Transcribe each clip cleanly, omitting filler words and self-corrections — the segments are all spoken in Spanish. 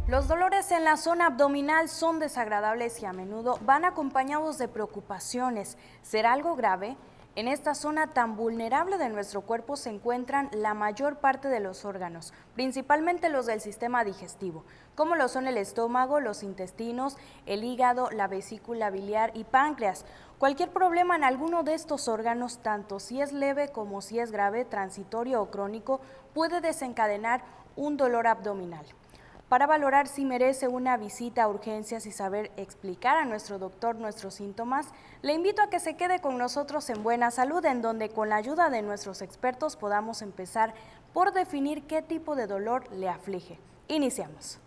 Los dolores en la zona abdominal son desagradables y a menudo van acompañados de preocupaciones. ¿Será algo grave? En esta zona tan vulnerable de nuestro cuerpo se encuentran la mayor parte de los órganos, principalmente los del sistema digestivo, como lo son el estómago, los intestinos, el hígado, la vesícula biliar y páncreas. Cualquier problema en alguno de estos órganos, tanto si es leve como si es grave, transitorio o crónico, puede desencadenar un dolor abdominal. Para valorar si merece una visita a urgencias y saber explicar a nuestro doctor nuestros síntomas, le invito a que se quede con nosotros en Buena Salud, en donde con la ayuda de nuestros expertos podamos empezar por definir qué tipo de dolor le aflige. Iniciamos.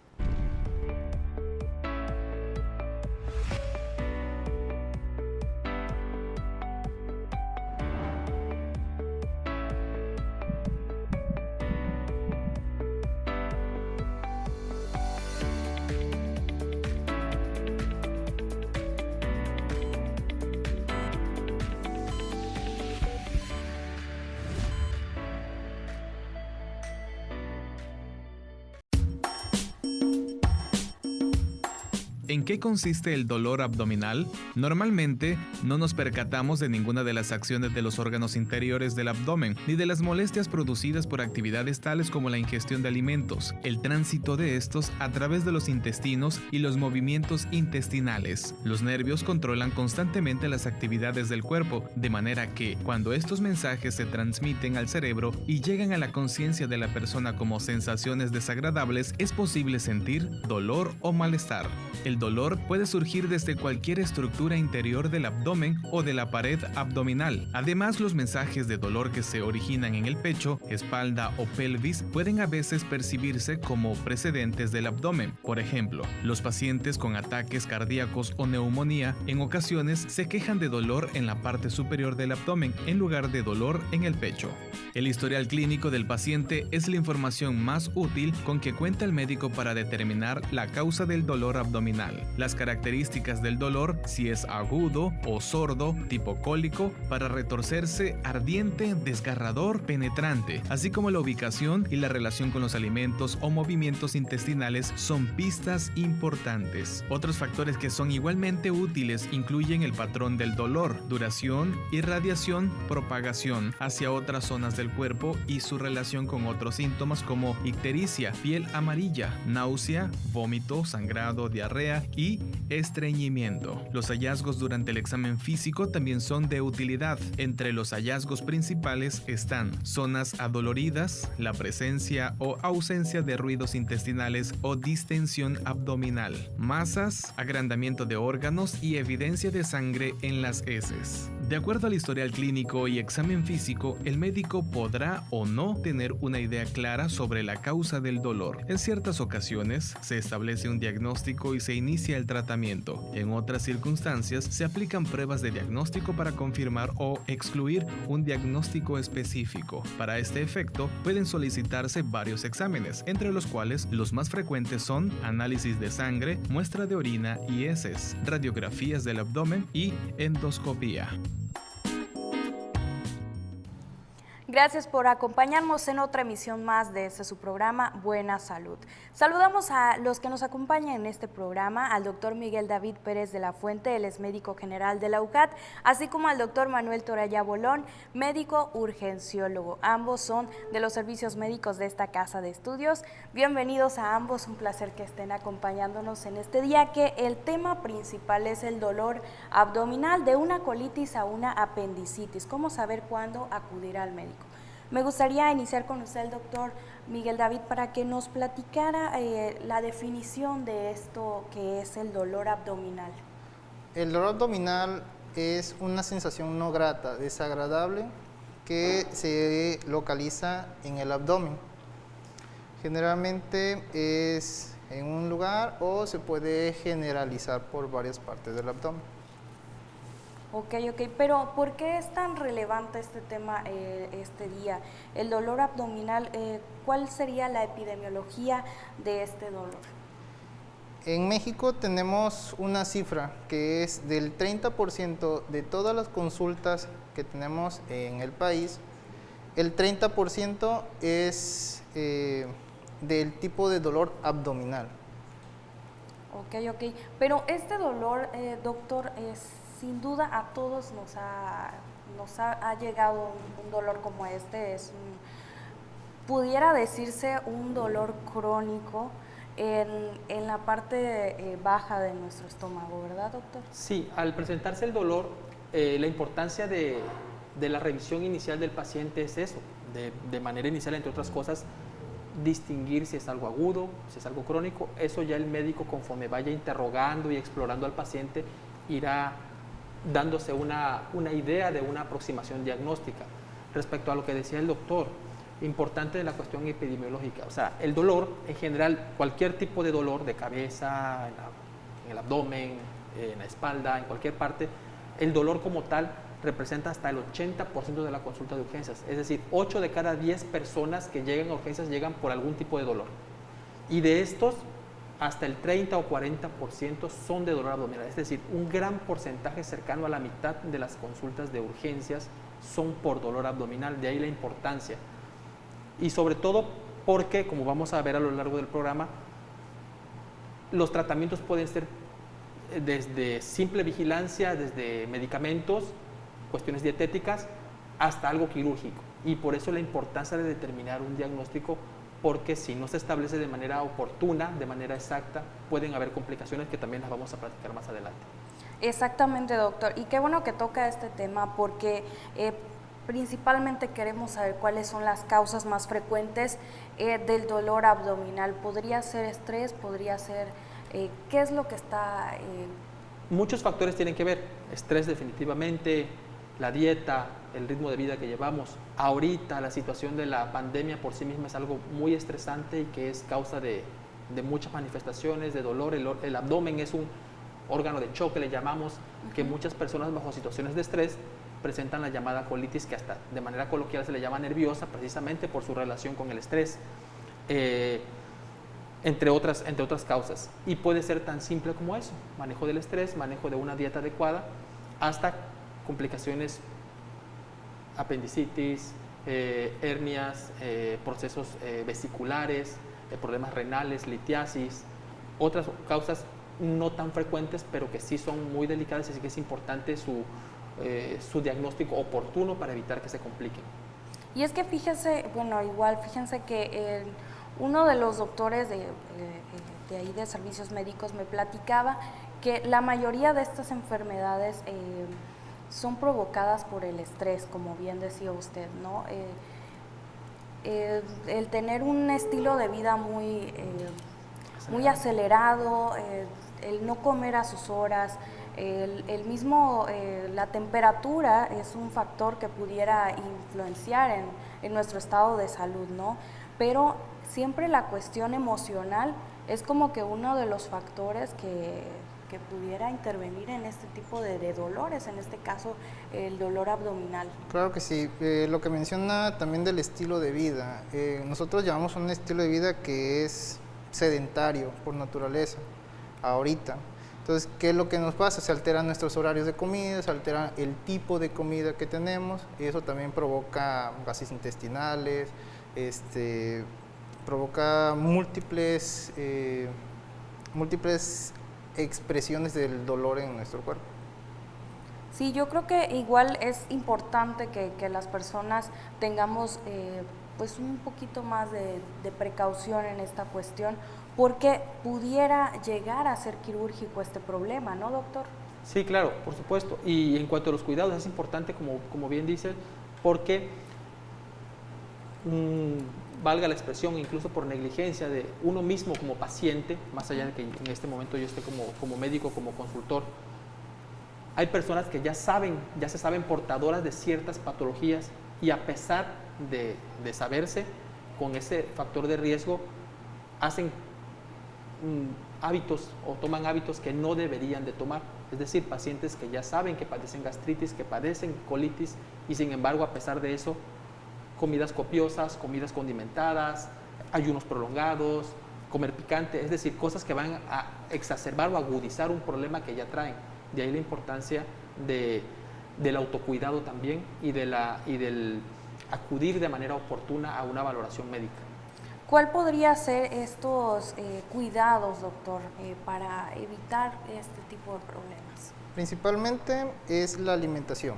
¿En qué consiste el dolor abdominal? Normalmente no nos percatamos de ninguna de las acciones de los órganos interiores del abdomen, ni de las molestias producidas por actividades tales como la ingestión de alimentos, el tránsito de estos a través de los intestinos y los movimientos intestinales. Los nervios controlan constantemente las actividades del cuerpo, de manera que, cuando estos mensajes se transmiten al cerebro y llegan a la conciencia de la persona como sensaciones desagradables, es posible sentir dolor o malestar. El dolor puede surgir desde cualquier estructura interior del abdomen o de la pared abdominal. Además, los mensajes de dolor que se originan en el pecho, espalda o pelvis pueden a veces percibirse como precedentes del abdomen. Por ejemplo, los pacientes con ataques cardíacos o neumonía en ocasiones se quejan de dolor en la parte superior del abdomen en lugar de dolor en el pecho. El historial clínico del paciente es la información más útil con que cuenta el médico para determinar la causa del dolor abdominal. Las características del dolor, si es agudo o sordo, tipo cólico, para retorcerse, ardiente, desgarrador, penetrante, así como la ubicación y la relación con los alimentos o movimientos intestinales son pistas importantes. Otros factores que son igualmente útiles incluyen el patrón del dolor, duración, irradiación, propagación hacia otras zonas del cuerpo y su relación con otros síntomas como ictericia, piel amarilla, náusea, vómito, sangrado, diarrea y estreñimiento. Los hallazgos durante el examen físico también son de utilidad. Entre los hallazgos principales están zonas adoloridas, la presencia o ausencia de ruidos intestinales o distensión abdominal, masas, agrandamiento de órganos y evidencia de sangre en las heces. De acuerdo al historial clínico y examen físico, el médico podrá o no tener una idea clara sobre la causa del dolor. En ciertas ocasiones se establece un diagnóstico y se inicia el tratamiento. En otras circunstancias se aplican pruebas de diagnóstico para confirmar o excluir un diagnóstico específico. Para este efecto pueden solicitarse varios exámenes, entre los cuales los más frecuentes son análisis de sangre, muestra de orina y heces, radiografías del abdomen y endoscopía. Gracias por acompañarnos en otra emisión más de su programa Buena Salud. Saludamos a los que nos acompañan en este programa, al doctor Miguel David Pérez de la Fuente, él es médico general de la UCAT, así como al doctor Manuel Toraya Bolón, médico urgenciólogo. Ambos son de los servicios médicos de esta casa de estudios. Bienvenidos a ambos, un placer que estén acompañándonos en este día, que el tema principal es el dolor abdominal de una colitis a una apendicitis. ¿Cómo saber cuándo acudir al médico? Me gustaría iniciar con usted, el doctor Miguel David, para que nos platicara la definición de esto que es el dolor abdominal. El dolor abdominal es una sensación no grata, desagradable, que se localiza en el abdomen. Generalmente es en un lugar o se puede generalizar por varias partes del abdomen. Ok, pero ¿por qué es tan relevante este tema este día? El dolor abdominal, ¿cuál sería la epidemiología de este dolor? En México tenemos una cifra que es del 30% de todas las consultas que tenemos en el país, el 30% es del tipo de dolor abdominal. Ok. Pero este dolor, doctor, sin duda a todos ha llegado un dolor como este. Pudiera decirse un dolor crónico en la parte baja de nuestro estómago, ¿verdad, doctor? Sí, al presentarse el dolor, la importancia de la revisión inicial del paciente es eso, de manera inicial, entre otras cosas, distinguir si es algo agudo, si es algo crónico. Eso ya el médico, conforme vaya interrogando y explorando al paciente, irá dándose una idea de una aproximación diagnóstica. Respecto a lo que decía el doctor, importante de la cuestión epidemiológica, o sea, el dolor en general, cualquier tipo de dolor de cabeza, en el abdomen, en la espalda, en cualquier parte, el dolor como tal representa hasta el 80% de la consulta de urgencias. Es decir, 8 de cada 10 personas que llegan a urgencias llegan por algún tipo de dolor. Y de estos, hasta el 30 o 40% son de dolor abdominal. Es decir, un gran porcentaje, cercano a la mitad de las consultas de urgencias son por dolor abdominal. De ahí la importancia. Y sobre todo porque, como vamos a ver a lo largo del programa, los tratamientos pueden ser desde simple vigilancia, desde medicamentos, cuestiones dietéticas, hasta algo quirúrgico. Y por eso la importancia de determinar un diagnóstico, porque si no se establece de manera oportuna, de manera exacta, pueden haber complicaciones que también las vamos a platicar más adelante. Exactamente, doctor. Y qué bueno que toca este tema, porque principalmente queremos saber cuáles son las causas más frecuentes del dolor abdominal. ¿Podría ser estrés? ¿Podría ser qué es lo que está...? Muchos factores tienen que ver. Estrés definitivamente, la dieta, el ritmo de vida que llevamos. Ahorita la situación de la pandemia por sí misma es algo muy estresante y que es causa de muchas manifestaciones de dolor. El abdomen es un órgano de choque, le llamamos, que muchas personas bajo situaciones de estrés presentan la llamada colitis, que hasta de manera coloquial se le llama nerviosa, precisamente por su relación con el estrés, entre otras causas. Y puede ser tan simple como eso: manejo del estrés, manejo de una dieta adecuada, hasta complicaciones, apendicitis, hernias, procesos vesiculares, problemas renales, litiasis, otras causas no tan frecuentes, pero que sí son muy delicadas, así que es importante su diagnóstico oportuno para evitar que se compliquen. Y es que fíjense que uno de los doctores de ahí de servicios médicos me platicaba que la mayoría de estas enfermedades son provocadas por el estrés, como bien decía usted, ¿no? El tener un estilo de vida muy acelerado, el no comer a sus horas, la temperatura es un factor que pudiera influenciar en nuestro estado de salud, ¿no? Pero siempre la cuestión emocional es como que uno de los factores que pudiera intervenir en este tipo de dolores, en este caso el dolor abdominal. Claro que sí. Lo que menciona también del estilo de vida, nosotros llevamos un estilo de vida que es sedentario por naturaleza, ahorita. Entonces, ¿qué es lo que nos pasa? Se alteran nuestros horarios de comida, se altera el tipo de comida que tenemos, y eso también provoca gases intestinales, provoca múltiples expresiones del dolor en nuestro cuerpo. Sí, yo creo que igual es importante que las personas tengamos pues un poquito más de precaución en esta cuestión, porque pudiera llegar a ser quirúrgico este problema, ¿no, doctor? Sí, claro, por supuesto. Y en cuanto a los cuidados, es importante, como bien dice, porque valga la expresión, incluso por negligencia de uno mismo como paciente, más allá de que en este momento yo esté como médico, como consultor, hay personas que ya se saben portadoras de ciertas patologías, y a pesar de saberse con ese factor de riesgo, hacen hábitos o toman hábitos que no deberían de tomar. Es decir, pacientes que ya saben que padecen gastritis, que padecen colitis, y sin embargo, a pesar de eso, comidas copiosas, comidas condimentadas, ayunos prolongados, comer picante, es decir, cosas que van a exacerbar o agudizar un problema que ya traen. De ahí la importancia del autocuidado también, y del acudir de manera oportuna a una valoración médica. ¿Cuál podría ser estos cuidados, doctor, para evitar este tipo de problemas? Principalmente es la alimentación.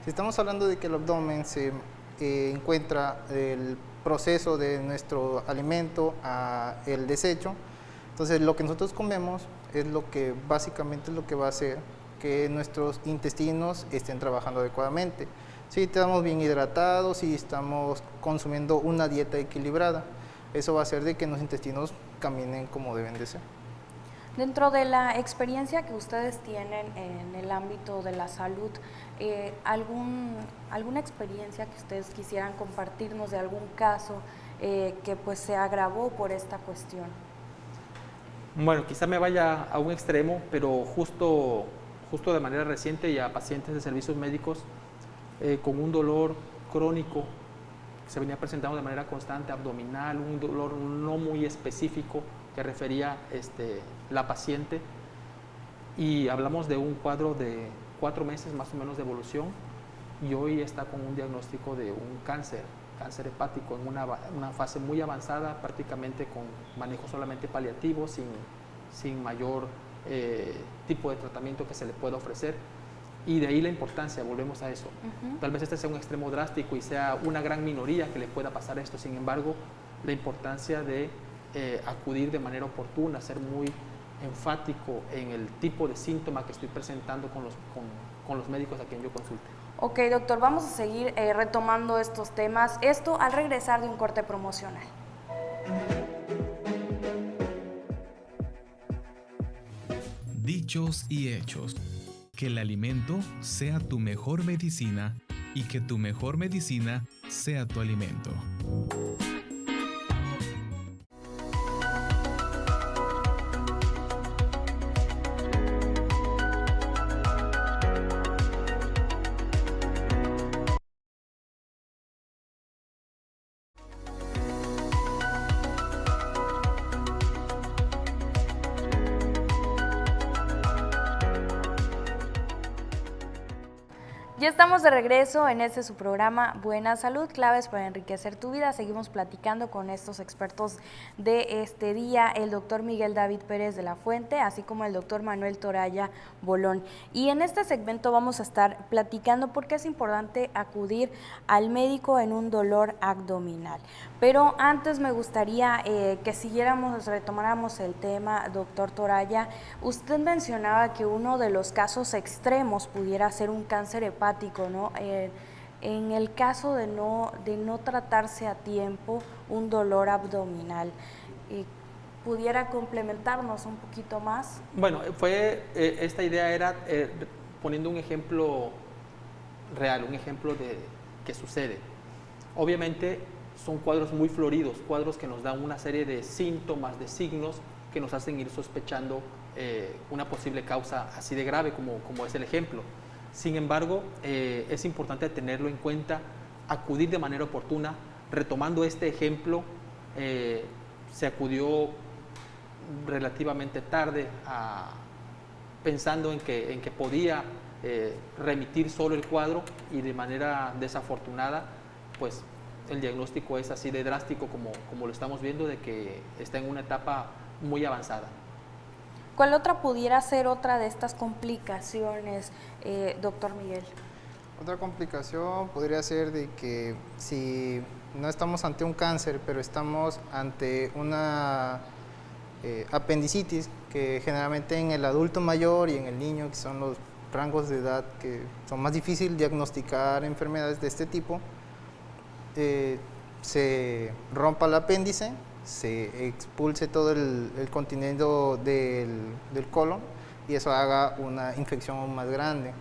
Si estamos hablando de que el abdomen se encuentra el proceso de nuestro alimento a el desecho, entonces lo que nosotros comemos es lo que básicamente es lo que va a hacer que nuestros intestinos estén trabajando adecuadamente. Si estamos bien hidratados, si estamos consumiendo una dieta equilibrada, eso va a hacer de que los intestinos caminen como deben de ser. Dentro de la experiencia que ustedes tienen en el ámbito de la salud, ¿alguna experiencia que ustedes quisieran compartirnos de algún caso que pues se agravó por esta cuestión? Bueno, quizá me vaya a un extremo, pero justo de manera reciente y a pacientes de servicios médicos con un dolor crónico que se venía presentando de manera constante, abdominal, un dolor no muy específico que refería la paciente, y hablamos de un cuadro de 4 meses más o menos de evolución, y hoy está con un diagnóstico de un cáncer hepático en una fase muy avanzada, prácticamente con manejo solamente paliativo, sin mayor tipo de tratamiento que se le pueda ofrecer. Y de ahí la importancia, volvemos a eso. Tal vez este sea un extremo drástico y sea una gran minoría que le pueda pasar esto, sin embargo, la importancia de acudir de manera oportuna, ser muy enfático en el tipo de síntoma que estoy presentando con los médicos a quien yo consulte. Ok, doctor, vamos a seguir retomando estos temas, esto al regresar de un corte promocional. Dichos y hechos. Que el alimento sea tu mejor medicina y que tu mejor medicina sea tu alimento. Ya estamos de regreso en este su programa Buena Salud, claves para enriquecer tu vida. Seguimos platicando con estos expertos de este día, el doctor Miguel David Pérez de la Fuente, así como el doctor Manuel Toraya Bolón. Y en este segmento vamos a estar platicando por qué es importante acudir al médico en un dolor abdominal. Pero antes me gustaría que siguiéramos, retomáramos el tema, doctor Toraya. Usted mencionaba que uno de los casos extremos pudiera ser un cáncer hepático, ¿no? En el caso de no tratarse a tiempo un dolor abdominal, ¿pudiera complementarnos un poquito más? Bueno, esta idea era poniendo un ejemplo real, un ejemplo de que sucede. Obviamente son cuadros muy floridos, cuadros que nos dan una serie de síntomas, de signos que nos hacen ir sospechando una posible causa así de grave como es el ejemplo. Sin embargo, es importante tenerlo en cuenta, acudir de manera oportuna. Retomando este ejemplo, se acudió relativamente tarde pensando en que podía remitir solo el cuadro, y de manera desafortunada, pues el diagnóstico es así de drástico como lo estamos viendo, de que está en una etapa muy avanzada. ¿Cuál otra pudiera ser otra de estas complicaciones, doctor Miguel? Otra complicación podría ser de que si no estamos ante un cáncer, pero estamos ante una apendicitis, que generalmente en el adulto mayor y en el niño, que son los rangos de edad que son más difíciles diagnosticar enfermedades de este tipo, se rompa el apéndice, se expulse todo el contenido del colon y eso haga una infección aún más grande.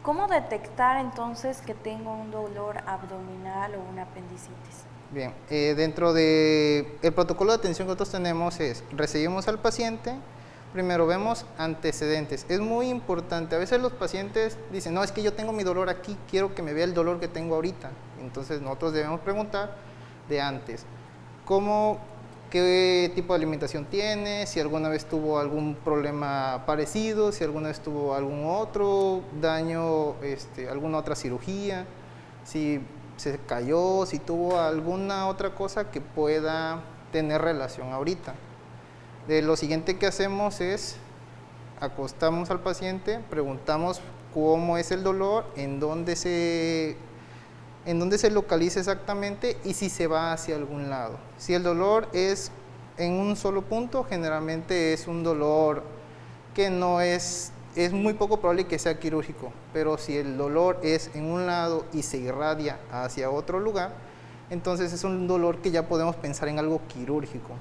¿Cómo detectar entonces que tengo un dolor abdominal o una apendicitis? Bien, dentro del protocolo de atención que nosotros tenemos es, recibimos al paciente, primero vemos antecedentes. Es muy importante, a veces los pacientes dicen, no, es que yo tengo mi dolor aquí, quiero que me vea el dolor que tengo ahorita. Entonces nosotros debemos preguntar de antes, qué tipo de alimentación tiene, si alguna vez tuvo algún problema parecido, si alguna vez tuvo algún otro daño, alguna otra cirugía, si se cayó, si tuvo alguna otra cosa que pueda tener relación ahorita. Lo siguiente que hacemos es acostamos al paciente, preguntamos cómo es el dolor, en dónde se localiza exactamente y si se va hacia algún lado. Si el dolor es en un solo punto, generalmente es un dolor que no es muy poco probable que sea quirúrgico, pero si el dolor es en un lado y se irradia hacia otro lugar, entonces es un dolor que ya podemos pensar en algo quirúrgico.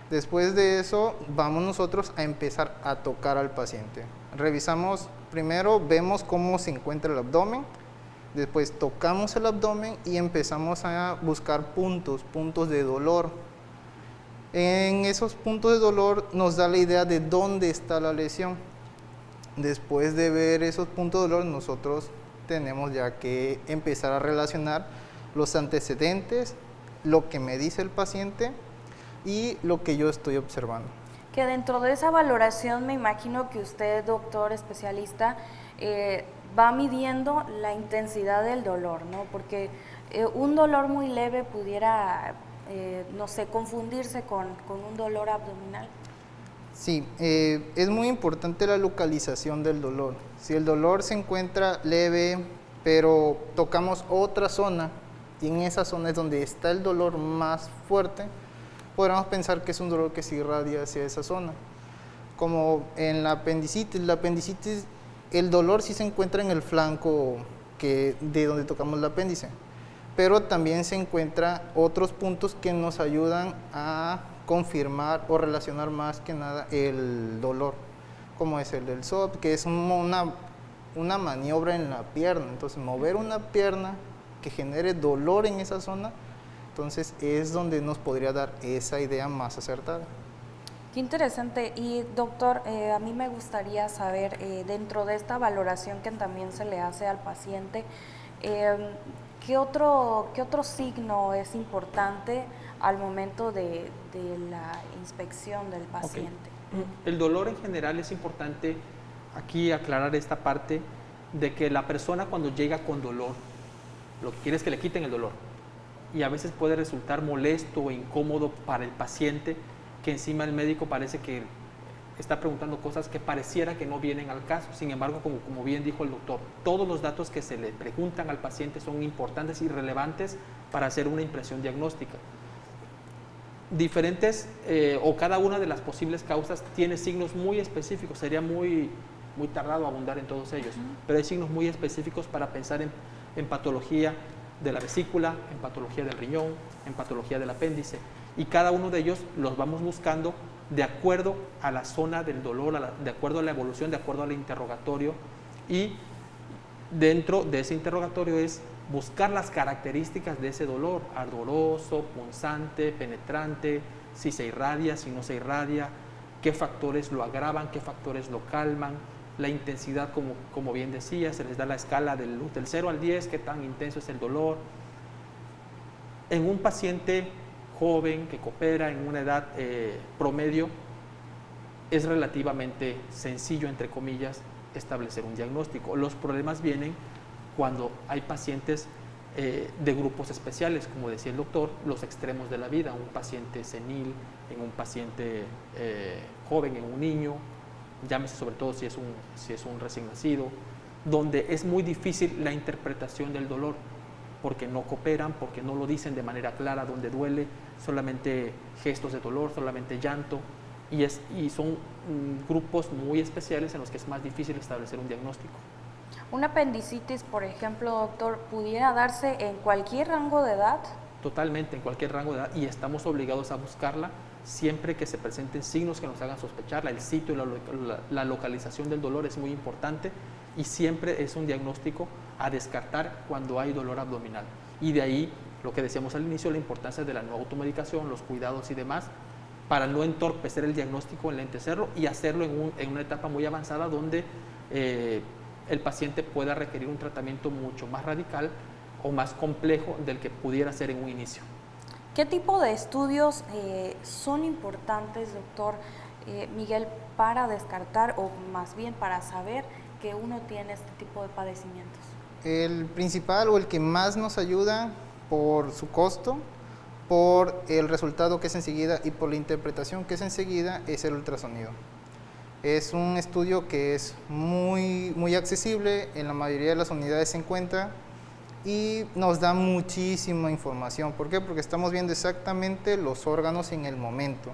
Después de eso, vamos nosotros a empezar a tocar al paciente. Revisamos, primero vemos cómo se encuentra el abdomen, después tocamos el abdomen y empezamos a buscar puntos de dolor. En esos puntos de dolor nos da la idea de dónde está la lesión. Después de ver esos puntos de dolor, nosotros tenemos ya que empezar a relacionar los antecedentes, lo que me dice el paciente y lo que yo estoy observando. Que dentro de esa valoración me imagino que usted, doctor especialista, va midiendo la intensidad del dolor, ¿no? Porque un dolor muy leve pudiera, no sé, confundirse con un dolor abdominal. Sí, es muy importante la localización del dolor. Si el dolor se encuentra leve, pero tocamos otra zona, y en esa zona es donde está el dolor más fuerte, podríamos pensar que es un dolor que se irradia hacia esa zona. Como en la apendicitis, el dolor sí se encuentra en el flanco de donde tocamos el apéndice, pero también se encuentran otros puntos que nos ayudan a confirmar o relacionar más que nada el dolor, como es el del SOP, que es una maniobra en la pierna. Entonces, mover una pierna que genere dolor en esa zona, entonces es donde nos podría dar esa idea más acertada. Qué interesante. Y doctor, a mí me gustaría saber, dentro de esta valoración que también se le hace al paciente, ¿qué otro signo es importante al momento de la inspección del paciente? Okay. El dolor en general es importante aquí aclarar esta parte de que la persona cuando llega con dolor, lo que quiere es que le quiten el dolor, y a veces puede resultar molesto o incómodo para el paciente, que encima el médico parece que está preguntando cosas que pareciera que no vienen al caso. Sin embargo, como bien dijo el doctor, todos los datos que se le preguntan al paciente son importantes y relevantes para hacer una impresión diagnóstica. Diferentes o cada una de las posibles causas tiene signos muy específicos. Sería muy tardado abundar en todos ellos, pero hay signos muy específicos para pensar en patología de la vesícula, en patología del riñón, en patología del apéndice, y cada uno de ellos los vamos buscando de acuerdo a la zona del dolor, de acuerdo a la evolución, de acuerdo al interrogatorio, y dentro de ese interrogatorio es buscar las características de ese dolor: ardoroso, punzante, penetrante, si se irradia, si no se irradia, qué factores lo agravan, qué factores lo calman, la intensidad, como bien decía, se les da la escala del 0 al 10, qué tan intenso es el dolor. En un paciente joven que coopera en una edad promedio, es relativamente sencillo, entre comillas, establecer un diagnóstico. Los problemas vienen cuando hay pacientes de grupos especiales, como decía el doctor, los extremos de la vida, un paciente senil, en un paciente joven, en un niño, llámese sobre todo si es un recién nacido, donde es muy difícil la interpretación del dolor, porque no cooperan, porque no lo dicen de manera clara donde duele, solamente gestos de dolor, solamente llanto, y son grupos muy especiales en los que es más difícil establecer un diagnóstico. ¿Una apendicitis, por ejemplo, doctor, pudiera darse en cualquier rango de edad? Totalmente, en cualquier rango de edad, y estamos obligados a buscarla siempre que se presenten signos que nos hagan sospecharla. El sitio y la localización del dolor es muy importante, y siempre es un diagnóstico a descartar cuando hay dolor abdominal. Y de ahí lo que decíamos al inicio, la importancia de la no automedicación, los cuidados y demás, para no entorpecer el diagnóstico, enlentecerlo y hacerlo en una etapa muy avanzada donde el paciente pueda requerir un tratamiento mucho más radical o más complejo del que pudiera ser en un inicio. ¿Qué tipo de estudios son importantes, doctor Miguel, para descartar o más bien para saber que uno tiene este tipo de padecimientos? El principal o el que más nos ayuda por su costo, por el resultado que es enseguida y por la interpretación que es enseguida, es el ultrasonido. Es un estudio que es muy accesible, en la mayoría de las unidades se encuentra y nos da muchísima información. ¿Por qué? Porque estamos viendo exactamente los órganos en el momento.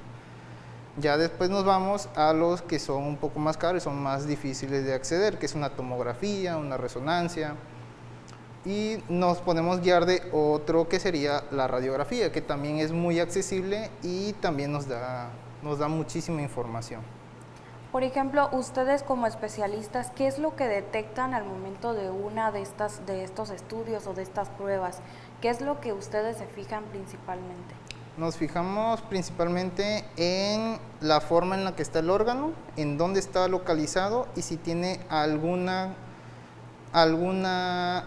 Ya después nos vamos a los que son un poco más caros y son más difíciles de acceder, que es una tomografía, una resonancia, y nos podemos guiar de otro que sería la radiografía, que también es muy accesible y también nos da muchísima información. Por ejemplo, ustedes como especialistas, ¿qué es lo que detectan al momento de una de estos estudios o de estas pruebas? ¿Qué es lo que ustedes se fijan principalmente? Nos fijamos principalmente en la forma en la que está el órgano, en dónde está localizado y si tiene alguna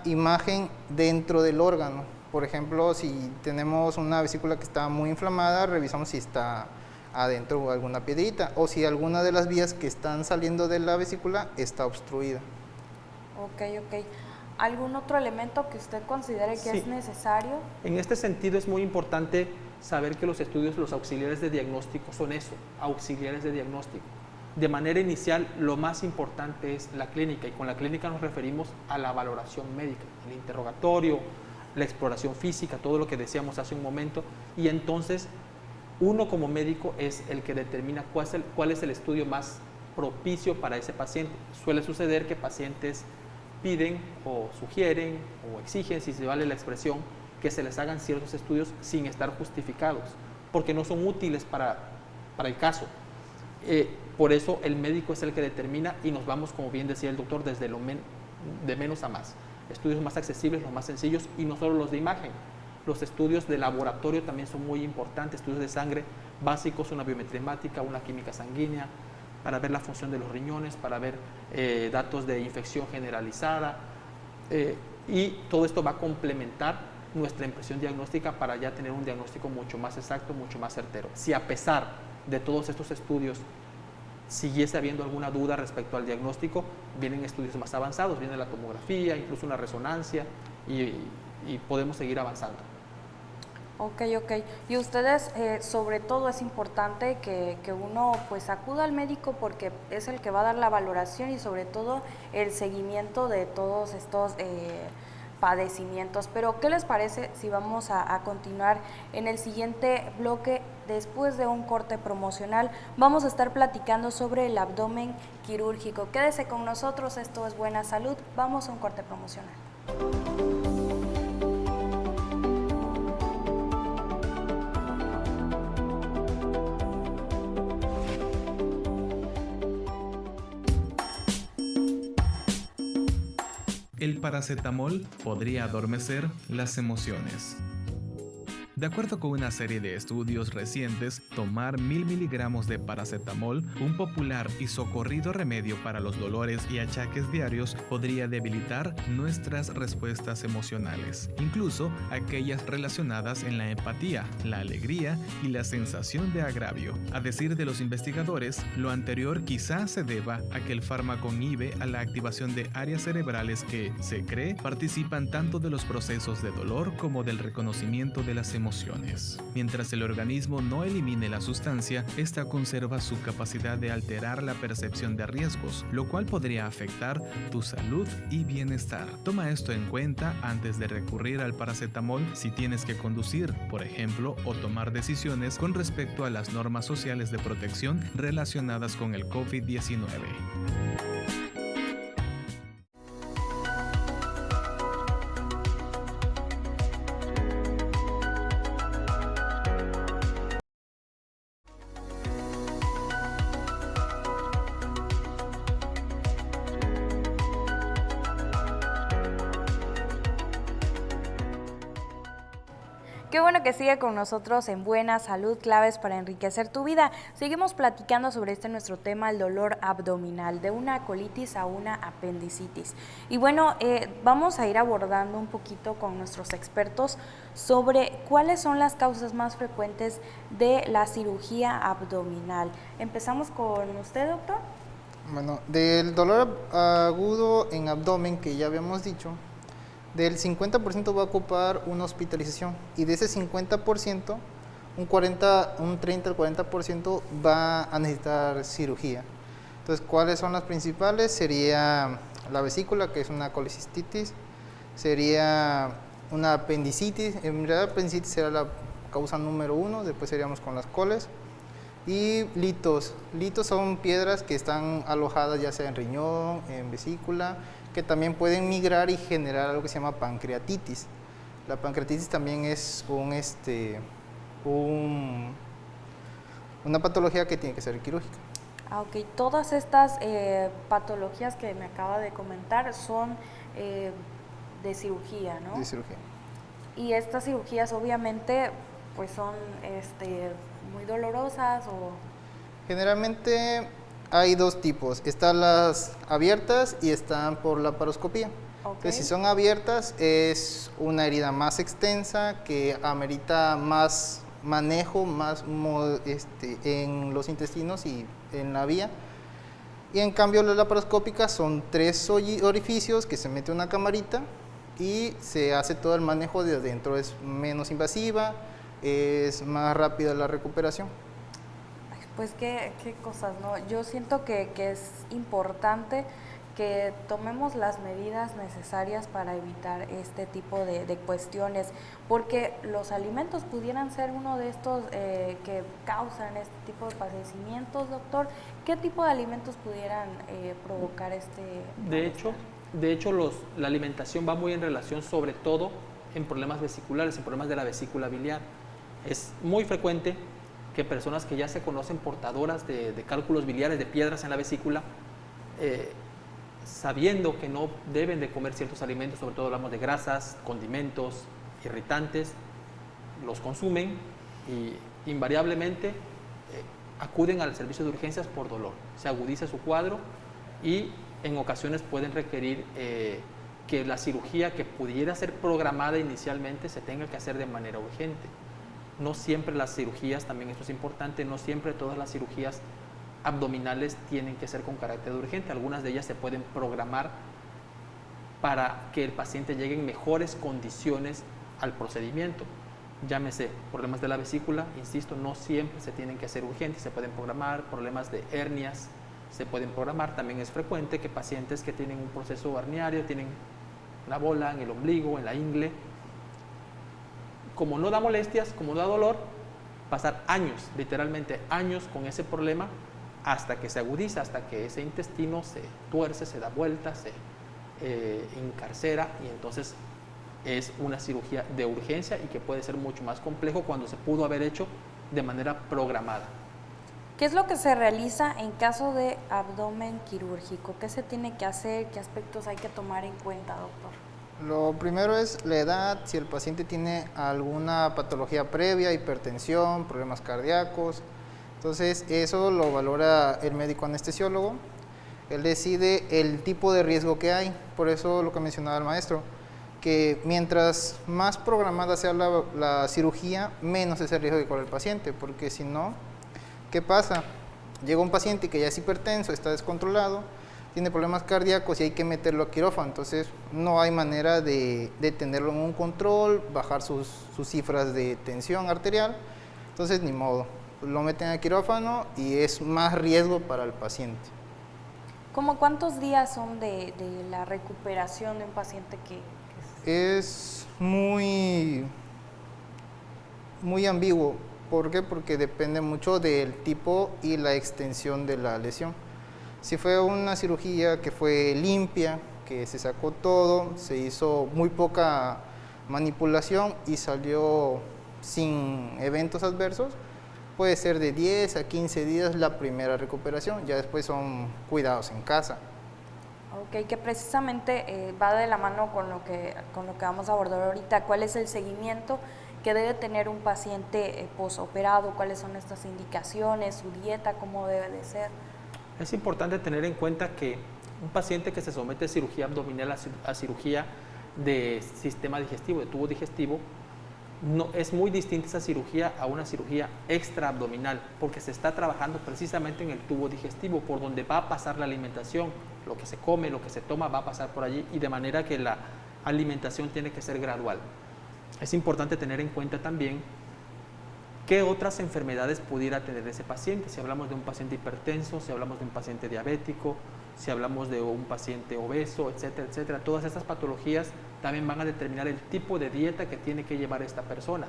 imagen dentro del órgano. Por ejemplo, si tenemos una vesícula que está muy inflamada, revisamos si está adentro alguna piedrita o si alguna de las vías que están saliendo de la vesícula está obstruida. Ok. ¿Algún otro elemento que usted considere que Sí. es necesario? En este sentido es muy importante saber que los estudios, los auxiliares de diagnóstico son eso, auxiliares de diagnóstico. De manera inicial, lo más importante es la clínica, y con la clínica nos referimos a la valoración médica, el interrogatorio, la exploración física, todo lo que decíamos hace un momento, y entonces uno como médico es el que determina cuál es el estudio más propicio para ese paciente. Suele suceder que pacientes piden o sugieren o exigen, si se vale la expresión, que se les hagan ciertos estudios sin estar justificados, porque no son útiles para el caso. Por eso el médico es el que determina y nos vamos, como bien decía el doctor, desde de menos a más. Estudios más accesibles, los más sencillos, y no solo los de imagen. Los estudios de laboratorio también son muy importantes, estudios de sangre básicos, una biometría hemática, una química sanguínea, para ver la función de los riñones, para ver datos de infección generalizada, y todo esto va a complementar nuestra impresión diagnóstica para ya tener un diagnóstico mucho más exacto, mucho más certero. Si a pesar de todos estos estudios siguiese habiendo alguna duda respecto al diagnóstico, vienen estudios más avanzados, viene la tomografía, incluso una resonancia, y podemos seguir avanzando. Ok. Y ustedes, sobre todo es importante que uno pues acuda al médico porque es el que va a dar la valoración y sobre todo el seguimiento de todos estos padecimientos. Pero, ¿qué les parece si vamos a continuar en el siguiente bloque? Después de un corte promocional, vamos a estar platicando sobre el abdomen quirúrgico. Quédese con nosotros, esto es Buena Salud. Vamos a un corte promocional. El paracetamol podría adormecer las emociones. De acuerdo con una serie de estudios recientes, tomar 1000 miligramos de paracetamol, un popular y socorrido remedio para los dolores y achaques diarios, podría debilitar nuestras respuestas emocionales, incluso aquellas relacionadas en la empatía, la alegría y la sensación de agravio. A decir de los investigadores, lo anterior quizás se deba a que el fármaco inhibe a la activación de áreas cerebrales que, se cree, participan tanto de los procesos de dolor como del reconocimiento de las emociones. Mientras el organismo no elimine la sustancia, esta conserva su capacidad de alterar la percepción de riesgos, lo cual podría afectar tu salud y bienestar. Toma esto en cuenta antes de recurrir al paracetamol si tienes que conducir, por ejemplo, o tomar decisiones con respecto a las normas sociales de protección relacionadas con el COVID-19. Qué bueno que sigue con nosotros en Buena Salud, claves para enriquecer tu vida. Seguimos platicando sobre nuestro tema, el dolor abdominal, de una colitis a una apendicitis. Y bueno, vamos a ir abordando un poquito con nuestros expertos sobre cuáles son las causas más frecuentes de la cirugía abdominal. Empezamos con usted, doctor. Bueno, del dolor agudo en abdomen que ya habíamos dicho, Del 50% va a ocupar una hospitalización y de ese 50%, un 30 al 40% va a necesitar cirugía. Entonces, ¿cuáles son las principales? Sería la vesícula, que es una colecistitis, sería una apendicitis, en realidad la apendicitis será la causa número 1, después seríamos con las coles, y litos. Litos son piedras que están alojadas ya sea en riñón, en vesícula, que también pueden migrar y generar algo que se llama pancreatitis. La pancreatitis también es una patología que tiene que ser quirúrgica. Ok, todas estas patologías que me acaba de comentar son de cirugía, ¿no? De cirugía. Y estas cirugías obviamente pues son muy dolorosas o... Generalmente hay dos tipos, están las abiertas y están por laparoscopía. Ok. Entonces, si son abiertas es una herida más extensa que amerita más manejo, en los intestinos y en la vía. Y en cambio las laparoscópicas son 3 orificios que se mete una camarita y se hace todo el manejo de adentro, es menos invasiva, es más rápida la recuperación. Pues qué cosas, ¿no? Yo siento que es importante que tomemos las medidas necesarias para evitar este tipo de cuestiones, porque los alimentos pudieran ser uno de estos que causan este tipo de padecimientos, doctor. ¿Qué tipo de alimentos pudieran provocar este malestar? De hecho la alimentación va muy en relación sobre todo en problemas vesiculares, en problemas de la vesícula biliar. Es muy frecuente que personas que ya se conocen portadoras de cálculos biliares, de piedras en la vesícula, sabiendo que no deben de comer ciertos alimentos, sobre todo hablamos de grasas, condimentos, irritantes, los consumen y invariablemente acuden al servicio de urgencias por dolor. Se agudiza su cuadro y en ocasiones pueden requerir que la cirugía que pudiera ser programada inicialmente se tenga que hacer de manera urgente. No siempre las cirugías, también esto es importante, no siempre todas las cirugías abdominales tienen que ser con carácter urgente. Algunas de ellas se pueden programar para que el paciente llegue en mejores condiciones al procedimiento. Llámese problemas de la vesícula, insisto, no siempre se tienen que hacer urgentes, se pueden programar. Problemas de hernias se pueden programar. También es frecuente que pacientes que tienen un proceso herniario, tienen una bola en el ombligo, en la ingle, como no da molestias, como no da dolor, pasar años, literalmente años con ese problema hasta que se agudiza, hasta que ese intestino se tuerce, se da vuelta, se encarcera y entonces es una cirugía de urgencia y que puede ser mucho más complejo cuando se pudo haber hecho de manera programada. ¿Qué es lo que se realiza en caso de abdomen quirúrgico? ¿Qué se tiene que hacer? ¿Qué aspectos hay que tomar en cuenta, doctor? Lo primero es la edad, si el paciente tiene alguna patología previa, hipertensión, problemas cardíacos. Entonces eso lo valora el médico anestesiólogo. Él decide el tipo de riesgo que hay. Por eso lo que mencionaba el maestro, que mientras más programada sea la cirugía, menos es el riesgo que corre el paciente. Porque si no, ¿qué pasa? Llega un paciente que ya es hipertenso, está descontrolado, tiene problemas cardíacos y hay que meterlo a quirófano. Entonces no hay manera de tenerlo en un control, bajar sus cifras de tensión arterial. Entonces ni modo, lo meten a quirófano y es más riesgo para el paciente. ¿Cómo cuántos días son de la recuperación de un paciente que Es muy ambiguo. ¿Por qué? Porque depende mucho del tipo y la extensión de la lesión. Si fue una cirugía que fue limpia, que se sacó todo, se hizo muy poca manipulación y salió sin eventos adversos, puede ser de 10 a 15 días la primera recuperación, ya después son cuidados en casa. Ok, que precisamente va de la mano con lo que vamos a abordar ahorita. ¿Cuál es el seguimiento que debe tener un paciente posoperado? ¿Cuáles son estas indicaciones? ¿Su dieta cómo debe de ser? Es importante tener en cuenta que un paciente que se somete a cirugía abdominal, a cirugía de sistema digestivo, de tubo digestivo, no, es muy distinta esa cirugía a una cirugía extraabdominal, porque se está trabajando precisamente en el tubo digestivo, por donde va a pasar la alimentación, lo que se come, lo que se toma va a pasar por allí, y de manera que alimentación tiene que ser gradual. Es importante tener en cuenta también qué otras enfermedades pudiera tener ese paciente. Si hablamos de un paciente hipertenso, si hablamos de un paciente diabético, si hablamos de un paciente obeso, etcétera, etcétera. Todas estas patologías también van a determinar el tipo de dieta que tiene que llevar esta persona.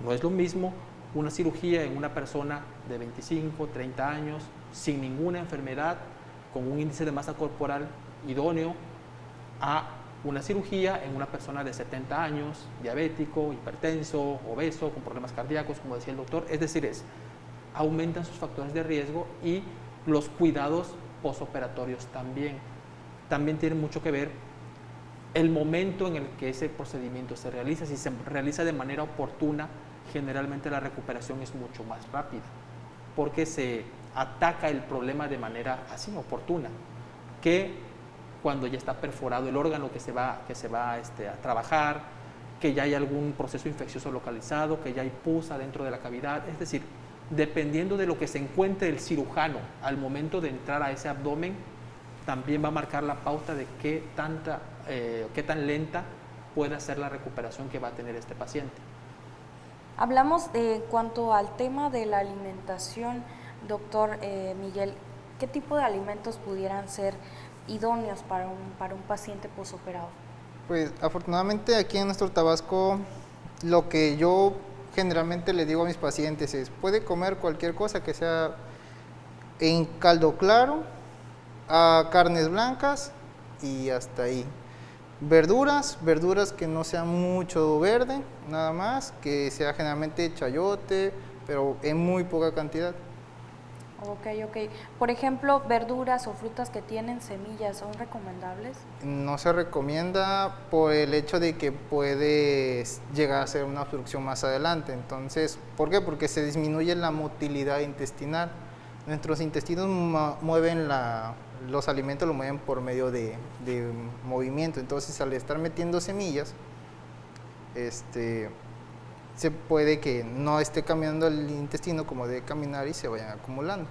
No es lo mismo una cirugía en una persona de 25, 30 años, sin ninguna enfermedad, con un índice de masa corporal idóneo, a una cirugía en una persona de 70 años, diabético, hipertenso, obeso, con problemas cardíacos, como decía el doctor. Es decir, aumentan sus factores de riesgo y los cuidados posoperatorios también. También tiene mucho que ver el momento en el que ese procedimiento se realiza. Si se realiza de manera oportuna, generalmente la recuperación es mucho más rápida, porque se ataca el problema de manera así oportuna, que cuando ya está perforado el órgano que se va a trabajar, que ya hay algún proceso infeccioso localizado, que ya hay pus adentro de la cavidad. Es decir, dependiendo de lo que se encuentre el cirujano al momento de entrar a ese abdomen, también va a marcar la pauta de qué tan lenta puede ser la recuperación que va a tener este paciente. Hablamos de cuanto al tema de la alimentación, doctor Miguel, ¿qué tipo de alimentos pudieran ser idóneos para un paciente posoperado? Pues afortunadamente aquí en nuestro Tabasco, lo que yo generalmente le digo a mis pacientes es, puede comer cualquier cosa que sea en caldo claro, a carnes blancas y hasta ahí. Verduras que no sean mucho verde, nada más, que sea generalmente chayote, pero en muy poca cantidad. Ok. Por ejemplo, verduras o frutas que tienen semillas, ¿son recomendables? No se recomienda por el hecho de que puede llegar a ser una obstrucción más adelante. Entonces, ¿por qué? Porque se disminuye la motilidad intestinal. Nuestros intestinos mueven los alimentos, lo mueven por medio de movimiento. Entonces, al estar metiendo semillas, se puede que no esté caminando el intestino como debe caminar y se vayan acumulando.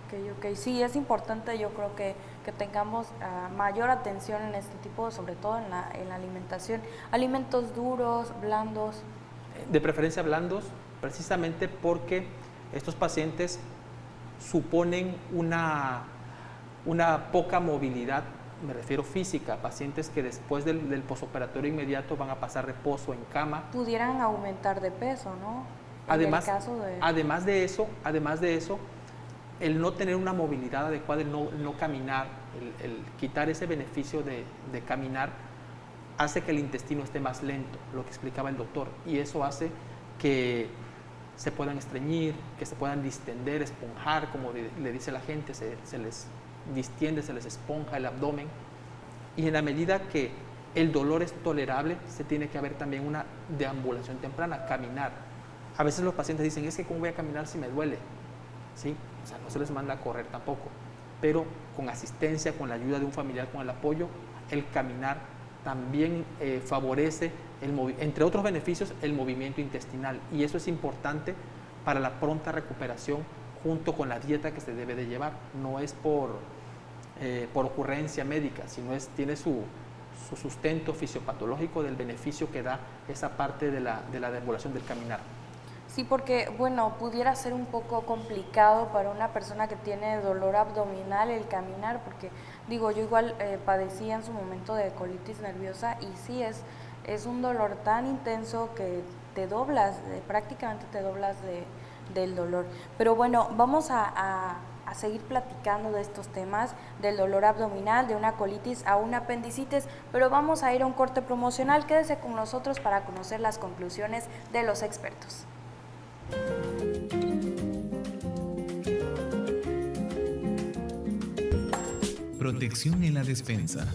Ok. Sí, es importante, yo creo que tengamos mayor atención en este tipo, sobre todo en la alimentación. Alimentos duros, blandos. De preferencia blandos, precisamente porque estos pacientes suponen una poca movilidad, me refiero física, pacientes que después del posoperatorio inmediato van a pasar reposo en cama. Pudieran aumentar de peso, ¿no? Además de eso, el no tener una movilidad adecuada, el no caminar, el quitar ese beneficio de caminar, hace que el intestino esté más lento, lo que explicaba el doctor, y eso hace que se puedan estreñir, que se puedan distender, esponjar, como le dice la gente, se les distiende, se les esponja el abdomen, y en la medida que el dolor es tolerable, se tiene que haber también una deambulación temprana, caminar. A veces los pacientes dicen, es que ¿cómo voy a caminar si me duele? ¿Sí? O sea, no se les manda a correr tampoco, pero con asistencia, con la ayuda de un familiar, con el apoyo, el caminar también favorece, entre otros beneficios, el movimiento intestinal, y eso es importante para la pronta recuperación junto con la dieta que se debe de llevar. No es por ocurrencia médica, sino tiene su sustento fisiopatológico del beneficio que da esa parte de la deambulación, del caminar. Sí, porque, bueno, pudiera ser un poco complicado para una persona que tiene dolor abdominal el caminar, porque, digo, yo igual padecí en su momento de colitis nerviosa y sí, es un dolor tan intenso que te doblas, prácticamente te doblas del dolor. Pero bueno, vamos a seguir platicando de estos temas, del dolor abdominal, de una colitis a una apendicitis, pero vamos a ir a un corte promocional. Quédese con nosotros para conocer las conclusiones de los expertos. Protección en la despensa.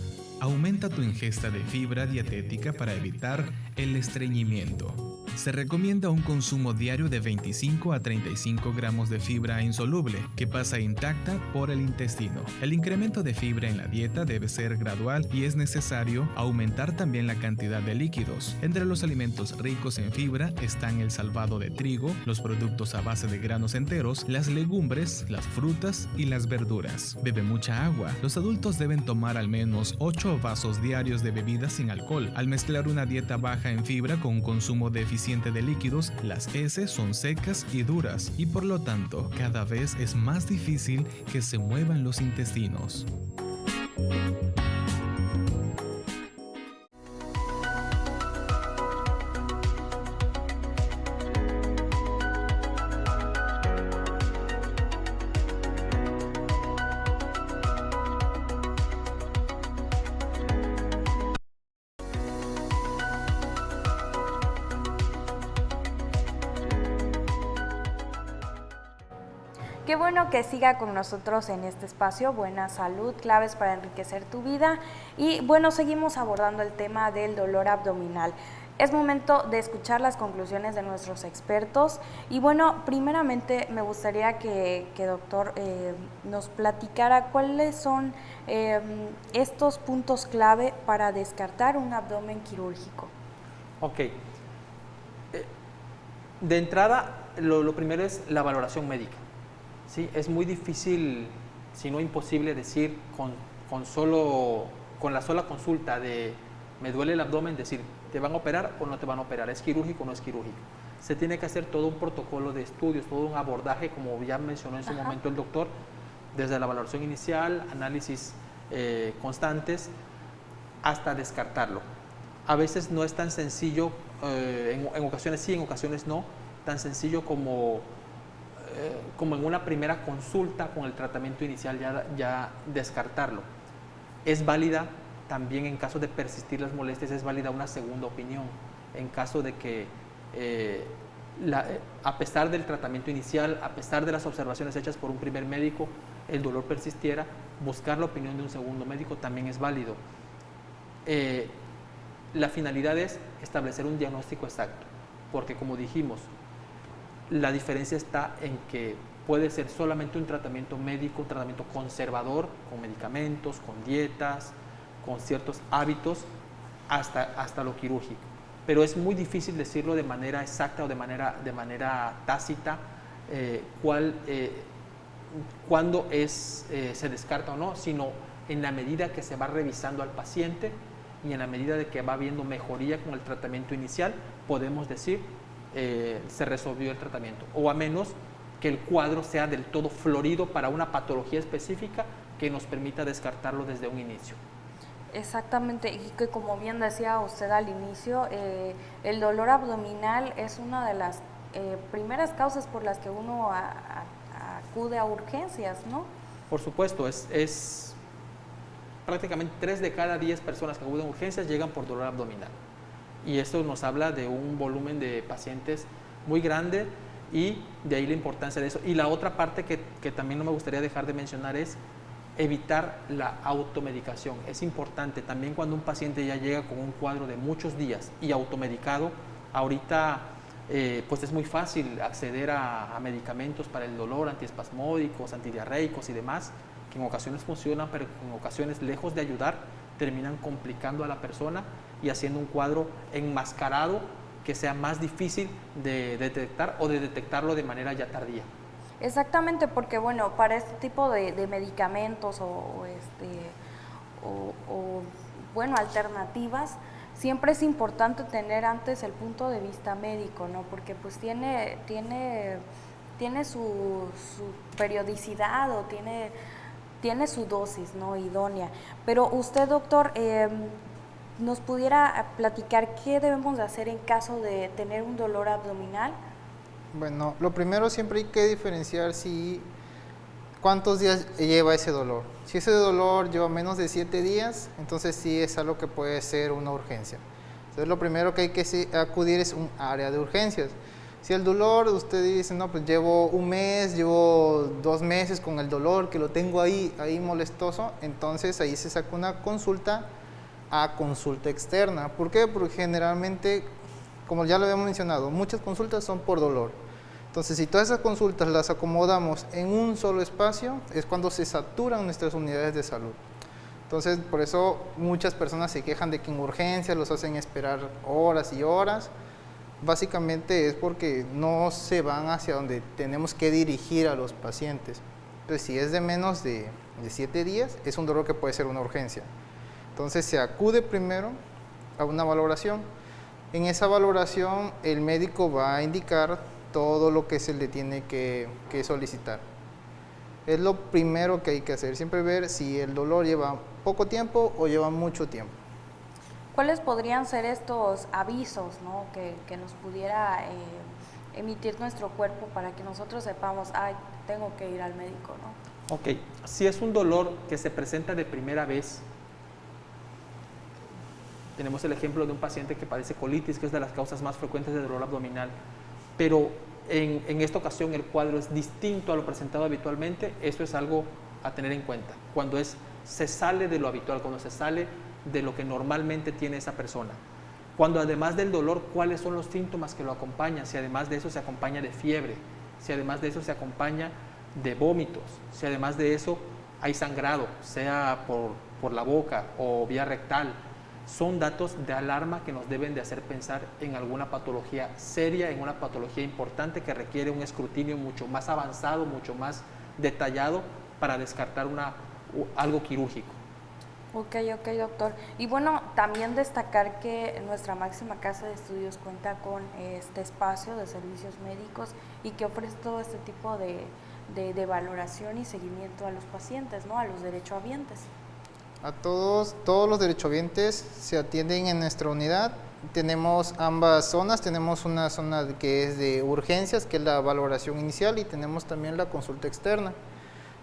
Aumenta tu ingesta de fibra dietética para evitar el estreñimiento. Se recomienda un consumo diario de 25 a 35 gramos de fibra insoluble, que pasa intacta por el intestino. El incremento de fibra en la dieta debe ser gradual y es necesario aumentar también la cantidad de líquidos. Entre los alimentos ricos en fibra están el salvado de trigo, los productos a base de granos enteros, las legumbres, las frutas y las verduras. Bebe mucha agua. Los adultos deben tomar al menos 8 vasos diarios de bebida sin alcohol. Al mezclar una dieta baja en fibra con un consumo deficiente de líquidos, las heces son secas y duras y por lo tanto cada vez es más difícil que se muevan los intestinos. Qué bueno que siga con nosotros en este espacio, Buena Salud, claves para enriquecer tu vida. Y bueno, seguimos abordando el tema del dolor abdominal. Es momento de escuchar las conclusiones de nuestros expertos. Y bueno, primeramente me gustaría que doctor, nos platicara cuáles son estos puntos clave para descartar un abdomen quirúrgico. Ok. De entrada, lo primero es la valoración médica. Sí, es muy difícil, si no imposible, decir con la sola consulta de me duele el abdomen, decir te van a operar o no te van a operar, es quirúrgico o no es quirúrgico. Se tiene que hacer todo un protocolo de estudios, todo un abordaje, como ya mencionó en su momento el doctor, desde la valoración inicial, análisis constantes, hasta descartarlo. A veces no es tan sencillo, en ocasiones sí, en ocasiones no, tan sencillo como en una primera consulta con el tratamiento inicial ya descartarlo. Es válida también en caso de persistir las molestias, es válida una segunda opinión. En caso de que a pesar del tratamiento inicial, a pesar de las observaciones hechas por un primer médico, el dolor persistiera, buscar la opinión de un segundo médico también es válido. La finalidad es establecer un diagnóstico exacto, porque como dijimos, la diferencia está en que puede ser solamente un tratamiento médico, un tratamiento conservador, con medicamentos, con dietas, con ciertos hábitos, hasta lo quirúrgico. Pero es muy difícil decirlo de manera exacta o de manera tácita cuándo se descarta o no, sino en la medida que se va revisando al paciente y en la medida de que va habiendo mejoría con el tratamiento inicial, podemos decir se resolvió el tratamiento, o a menos que el cuadro sea del todo florido para una patología específica que nos permita descartarlo desde un inicio. Exactamente, y que como bien decía usted al inicio, el dolor abdominal es una de las primeras causas por las que uno acude a urgencias, ¿no? Por supuesto, es prácticamente 3 de cada 10 personas que acuden a urgencias llegan por dolor abdominal. Y esto nos habla de un volumen de pacientes muy grande y de ahí la importancia de eso. Y la otra parte que también no me gustaría dejar de mencionar es evitar la automedicación. Es importante también cuando un paciente ya llega con un cuadro de muchos días y automedicado, ahorita pues es muy fácil acceder a medicamentos para el dolor, antiespasmódicos, antidiarreicos y demás, que en ocasiones funcionan, pero en ocasiones lejos de ayudar, terminan complicando a la persona y haciendo un cuadro enmascarado que sea más difícil de detectar o de detectarlo de manera ya tardía. Exactamente, porque bueno, para este tipo de medicamentos o bueno, alternativas, siempre es importante tener antes el punto de vista médico, ¿no? Porque pues tiene su periodicidad o tiene su dosis, ¿no? Idónea. Pero usted, doctor, ¿nos pudiera platicar qué debemos de hacer en caso de tener un dolor abdominal? Bueno, lo primero siempre hay que diferenciar cuántos días lleva ese dolor. Si ese dolor lleva menos de 7 días, entonces sí es algo que puede ser una urgencia. Entonces lo primero que hay que acudir es un área de urgencias. Si el dolor, usted dice, no, pues llevo un mes, llevo 2 meses con el dolor, que lo tengo ahí molestoso, entonces ahí se saca una consulta a consulta externa. ¿Por qué? Porque generalmente como ya lo habíamos mencionado, muchas consultas son por dolor. Entonces, si todas esas consultas las acomodamos en un solo espacio, es cuando se saturan nuestras unidades de salud. Entonces, por eso muchas personas se quejan de que en urgencias los hacen esperar horas y horas. Básicamente es porque no se van hacia donde tenemos que dirigir a los pacientes. Entonces, si es de menos de 7 días, es un dolor que puede ser una urgencia. Entonces, se acude primero a una valoración. En esa valoración, el médico va a indicar todo lo que se le tiene que solicitar. Es lo primero que hay que hacer, siempre ver si el dolor lleva poco tiempo o lleva mucho tiempo. ¿Cuáles podrían ser estos avisos, ¿no? que nos pudiera emitir nuestro cuerpo para que nosotros sepamos, ay, tengo que ir al médico, ¿no? Ok, si es un dolor que se presenta de primera vez, tenemos el ejemplo de un paciente que padece colitis, que es de las causas más frecuentes de dolor abdominal, pero en esta ocasión el cuadro es distinto a lo presentado habitualmente, eso es algo a tener en cuenta. Cuando se sale de lo habitual, cuando se sale de lo que normalmente tiene esa persona. Cuando además del dolor, ¿cuáles son los síntomas que lo acompañan? Si además de eso se acompaña de fiebre, si además de eso se acompaña de vómitos, si además de eso hay sangrado, sea por la boca o vía rectal, son datos de alarma que nos deben de hacer pensar en alguna patología seria, en una patología importante que requiere un escrutinio mucho más avanzado, mucho más detallado para descartar algo quirúrgico. Ok, doctor. Y bueno, también destacar que nuestra máxima casa de estudios cuenta con este espacio de servicios médicos y que ofrece todo este tipo de valoración y seguimiento a los pacientes, ¿no? A los derechohabientes. A todos los derechohabientes se atienden en nuestra unidad. Tenemos ambas zonas, tenemos una zona que es de urgencias, que es la valoración inicial, y tenemos también la consulta externa.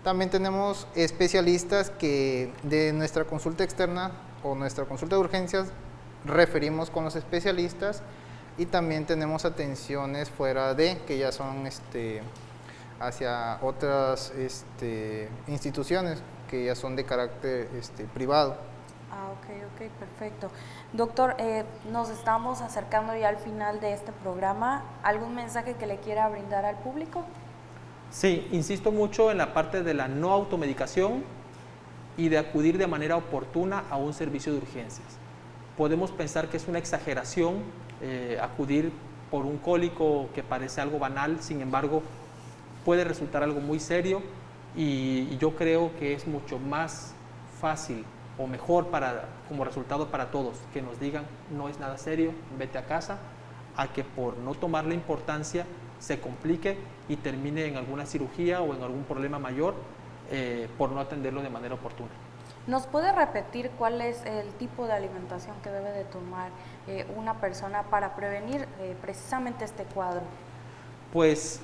También tenemos especialistas que de nuestra consulta externa o nuestra consulta de urgencias referimos con los especialistas, y también tenemos atenciones fuera que ya son hacia otras instituciones que ya son de carácter privado. Ok, perfecto. Doctor, nos estamos acercando ya al final de este programa. ¿Algún mensaje que le quiera brindar al público? Sí, insisto mucho en la parte de la no automedicación y de acudir de manera oportuna a un servicio de urgencias. Podemos pensar que es una exageración acudir por un cólico que parece algo banal, sin embargo, puede resultar algo muy serio, y yo creo que es mucho más fácil o mejor como resultado para todos que nos digan no es nada serio, vete a casa, a que por no tomar la importancia se complique y termine en alguna cirugía o en algún problema mayor por no atenderlo de manera oportuna. ¿Nos puede repetir cuál es el tipo de alimentación que debe de tomar una persona para prevenir precisamente este cuadro? Pues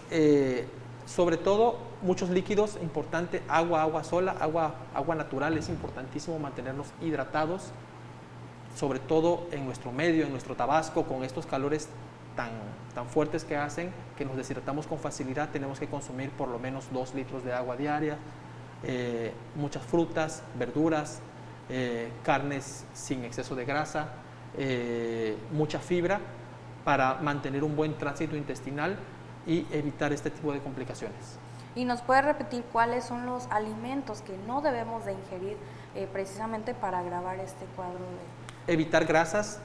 sobre todo muchos líquidos, importante, agua sola, agua natural, es importantísimo mantenernos hidratados, sobre todo en nuestro medio, en nuestro Tabasco, con estos calores tan fuertes que hacen que nos deshidratamos con facilidad. Tenemos que consumir por lo menos 2 litros de agua diaria, muchas frutas, verduras, carnes sin exceso de grasa, mucha fibra para mantener un buen tránsito intestinal y evitar este tipo de complicaciones. ¿Y nos puede repetir cuáles son los alimentos que no debemos de ingerir precisamente para agravar este cuadro de... Evitar grasas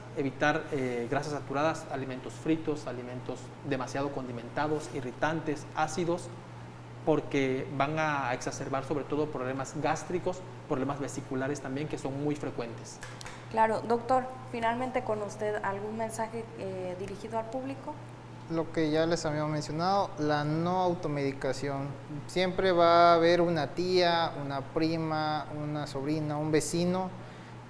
saturadas, alimentos fritos, alimentos demasiado condimentados, irritantes, ácidos, porque van a exacerbar sobre todo problemas gástricos, problemas vesiculares también, que son muy frecuentes. Claro, doctor, finalmente con usted, ¿algún mensaje dirigido al público? Lo que ya les habíamos mencionado, la no automedicación. Siempre va a haber una tía, una prima, una sobrina, un vecino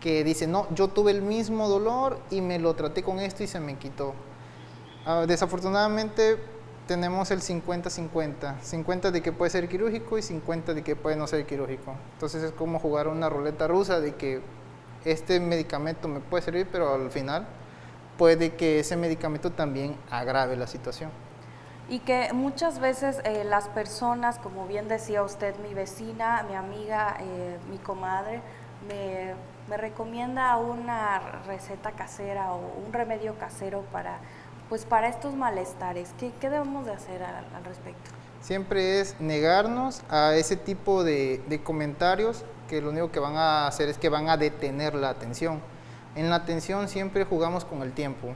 que dice, no, yo tuve el mismo dolor y me lo traté con esto y se me quitó. Desafortunadamente tenemos el 50-50, 50 de que puede ser quirúrgico y 50 de que puede no ser quirúrgico. Entonces es como jugar una ruleta rusa de que este medicamento me puede servir, pero al final puede que ese medicamento también agrave la situación. Y que muchas veces las personas, como bien decía usted, mi vecina, mi amiga, mi comadre, me recomienda una receta casera o un remedio casero pues para estos malestares? ¿Qué debemos de hacer al respecto? Siempre es negarnos a ese tipo de comentarios que lo único que van a hacer es que van a detener la atención. En la atención siempre jugamos con el tiempo.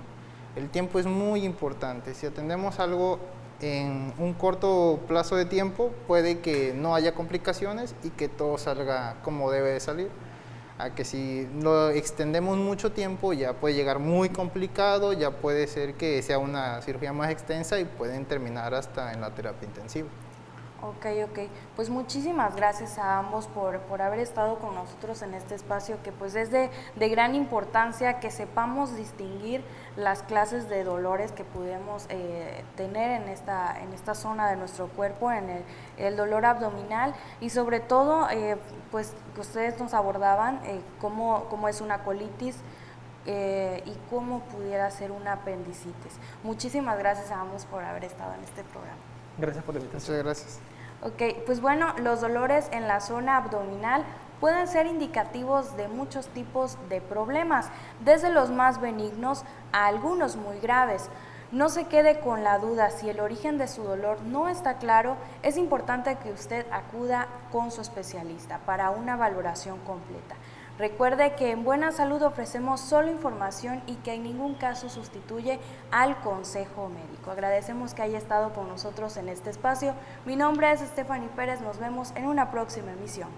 El tiempo es muy importante. Si atendemos algo en un corto plazo de tiempo, puede que no haya complicaciones y que todo salga como debe de salir. A que si lo extendemos mucho tiempo ya puede llegar muy complicado, ya puede ser que sea una cirugía más extensa y pueden terminar hasta en la terapia intensiva. Ok. Pues muchísimas gracias a ambos por haber estado con nosotros en este espacio, que pues es de gran importancia que sepamos distinguir las clases de dolores que podemos tener en esta zona de nuestro cuerpo, en el dolor abdominal, y sobre todo pues que ustedes nos abordaban cómo es una colitis y cómo pudiera ser una apendicitis. Muchísimas gracias a ambos por haber estado en este programa. Gracias por la invitación. Muchas gracias. Ok, pues bueno, los dolores en la zona abdominal pueden ser indicativos de muchos tipos de problemas, desde los más benignos a algunos muy graves. No se quede con la duda. Si el origen de su dolor no está claro, es importante que usted acuda con su especialista para una valoración completa. Recuerde que en Buena Salud ofrecemos solo información y que en ningún caso sustituye al consejo médico. Agradecemos que haya estado con nosotros en este espacio. Mi nombre es Stephanie Pérez. Nos vemos en una próxima emisión.